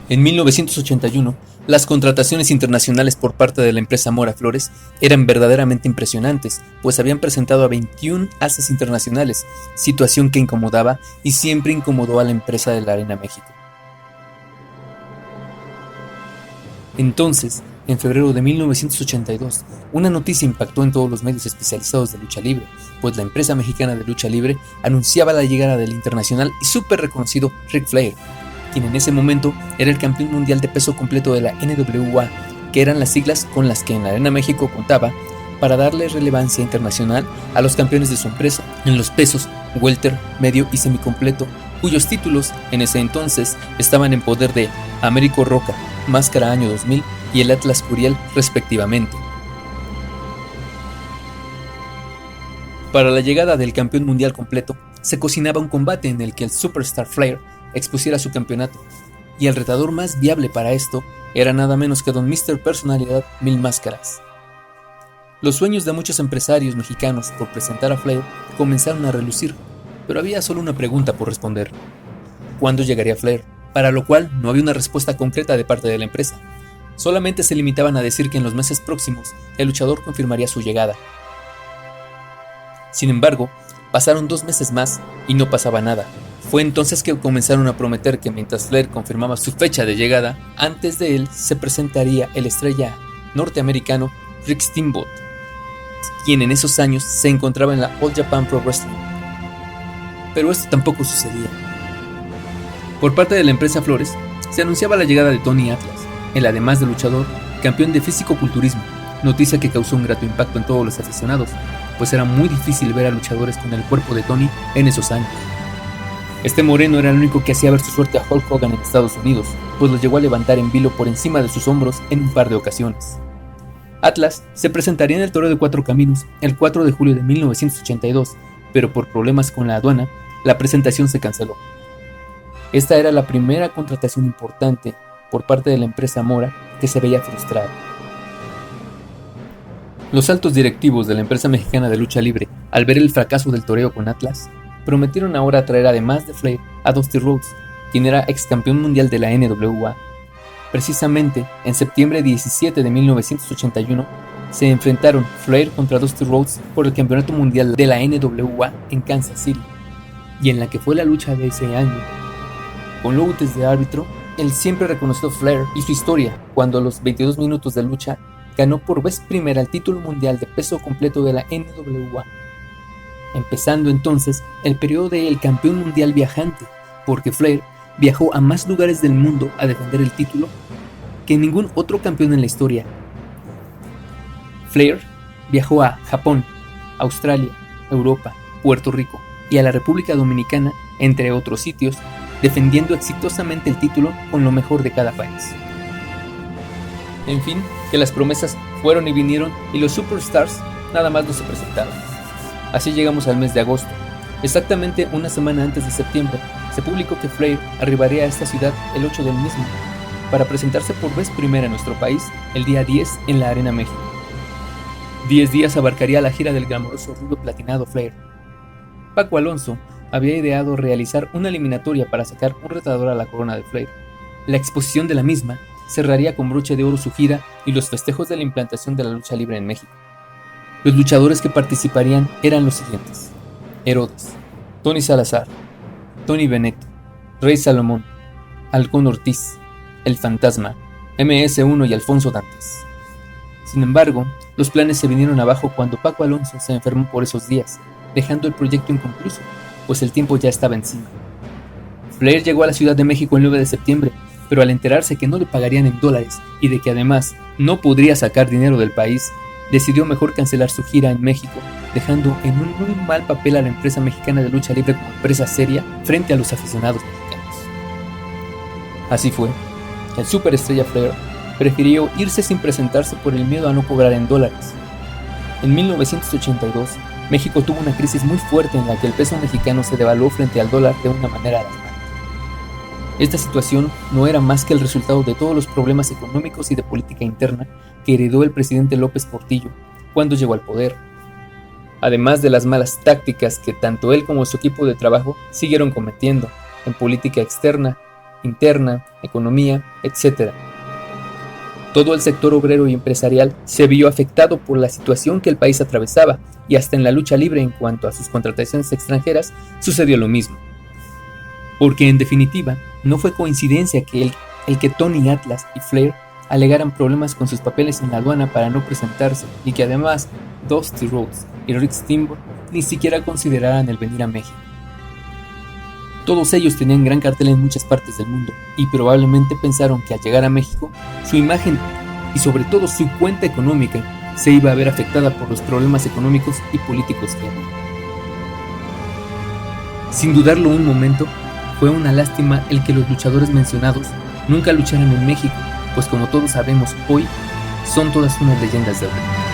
En 1981, las contrataciones internacionales por parte de la empresa Mora Flores eran verdaderamente impresionantes, pues habían presentado a 21 asas internacionales, situación que incomodaba y siempre incomodó a la empresa de la Arena México. Entonces, en febrero de 1982, una noticia impactó en todos los medios especializados de lucha libre, pues la empresa mexicana de lucha libre anunciaba la llegada del internacional y súper reconocido Ric Flair, quien en ese momento era el campeón mundial de peso completo de la NWA, que eran las siglas con las que en la Arena México contaba para darle relevancia internacional a los campeones de su empresa en los pesos welter, medio y semicompleto, cuyos títulos en ese entonces estaban en poder de Américo Roca, Máscara Año 2000 y el Atlas Curiel respectivamente. Para la llegada del campeón mundial completo, se cocinaba un combate en el que el Superstar Flair expusiera su campeonato, y el retador más viable para esto era nada menos que Don Mr. Personalidad Mil Máscaras. Los sueños de muchos empresarios mexicanos por presentar a Flair comenzaron a relucir, pero había solo una pregunta por responder: ¿cuándo llegaría Flair? Para lo cual no había una respuesta concreta de parte de la empresa. Solamente se limitaban a decir que en los meses próximos el luchador confirmaría su llegada. Sin embargo, pasaron 2 meses más y no pasaba nada. Fue entonces que comenzaron a prometer que mientras Flair confirmaba su fecha de llegada, antes de él se presentaría el estrella norteamericano Rick Steamboat, quien en esos años se encontraba en la All Japan Pro Wrestling. Pero esto tampoco sucedía. Por parte de la empresa Flores, se anunciaba la llegada de Tony Atlas, el además de luchador, campeón de físico-culturismo, noticia que causó un grato impacto en todos los aficionados, pues era muy difícil ver a luchadores con el cuerpo de Tony en esos años. Este moreno era el único que hacía ver su suerte a Hulk Hogan en Estados Unidos, pues lo llegó a levantar en vilo por encima de sus hombros en un par de ocasiones. Atlas se presentaría en el Toreo de Cuatro Caminos el 4 de julio de 1982, pero por problemas con la aduana, la presentación se canceló. Esta era la primera contratación importante por parte de la empresa Mora que se veía frustrada. Los altos directivos de la empresa mexicana de lucha libre, al ver el fracaso del toreo con Atlas, prometieron ahora traer además de Flair a Dusty Rhodes, quien era ex campeón mundial de la NWA. Precisamente, en septiembre 17 de 1981, se enfrentaron Flair contra Dusty Rhodes por el campeonato mundial de la NWA en Kansas City, y en la que fue la lucha de ese año. Con Lourdes de árbitro, el siempre reconocido Flair y su historia, cuando a los 22 minutos de lucha ganó por vez primera el título mundial de peso completo de la NWA, empezando entonces el periodo del campeón mundial viajante, porque Flair viajó a más lugares del mundo a defender el título que ningún otro campeón en la historia. Flair viajó a Japón, Australia, Europa, Puerto Rico y a la República Dominicana, entre otros sitios, defendiendo exitosamente el título con lo mejor de cada país. En fin, que las promesas fueron y vinieron y los Superstars nada más no se presentaron. Así llegamos al mes de agosto. Exactamente una semana antes de septiembre, se publicó que Flair arribaría a esta ciudad el 8 del mismo, para presentarse por vez primera en nuestro país el día 10 en la Arena México. 10 días abarcaría la gira del glamoroso rubio platinado Flair. Paco Alonso había ideado realizar una eliminatoria para sacar un retador a la corona de Flair. La exposición de la misma cerraría con broche de oro su gira y los festejos de la implantación de la lucha libre en México. Los luchadores que participarían eran los siguientes: Herodes, Tony Salazar, Tony Bennett, Rey Salomón, Halcón Ortiz, El Fantasma, MS1 y Alfonso Dantes. Sin embargo, los planes se vinieron abajo cuando Paco Alonso se enfermó por esos días, dejando el proyecto inconcluso, pues el tiempo ya estaba encima. Flair llegó a la Ciudad de México el 9 de septiembre, pero al enterarse que no le pagarían en dólares y de que además no podría sacar dinero del país, decidió mejor cancelar su gira en México, dejando en un muy mal papel a la empresa mexicana de lucha libre como empresa seria frente a los aficionados mexicanos. Así fue, el superestrella Flair prefirió irse sin presentarse por el miedo a no cobrar en dólares. En 1982, México tuvo una crisis muy fuerte en la que el peso mexicano se devaluó frente al dólar de una manera alarmante. Esta situación no era más que el resultado de todos los problemas económicos y de política interna que heredó el presidente López Portillo cuando llegó al poder, además de las malas tácticas que tanto él como su equipo de trabajo siguieron cometiendo en política externa, interna, economía, etc. Todo el sector obrero y empresarial se vio afectado por la situación que el país atravesaba, y hasta en la lucha libre en cuanto a sus contrataciones extranjeras sucedió lo mismo. Porque en definitiva, no fue coincidencia que el que Tony Atlas y Flair alegaran problemas con sus papeles en la aduana para no presentarse, y que además Dusty Rhodes y Rick Steamboat ni siquiera consideraran el venir a México. Todos ellos tenían gran cartel en muchas partes del mundo, y probablemente pensaron que al llegar a México, su imagen y sobre todo su cuenta económica se iba a ver afectada por los problemas económicos y políticos que había. Sin dudarlo un momento, fue una lástima el que los luchadores mencionados nunca lucharan en México, pues como todos sabemos hoy, son todas unas leyendas de ring.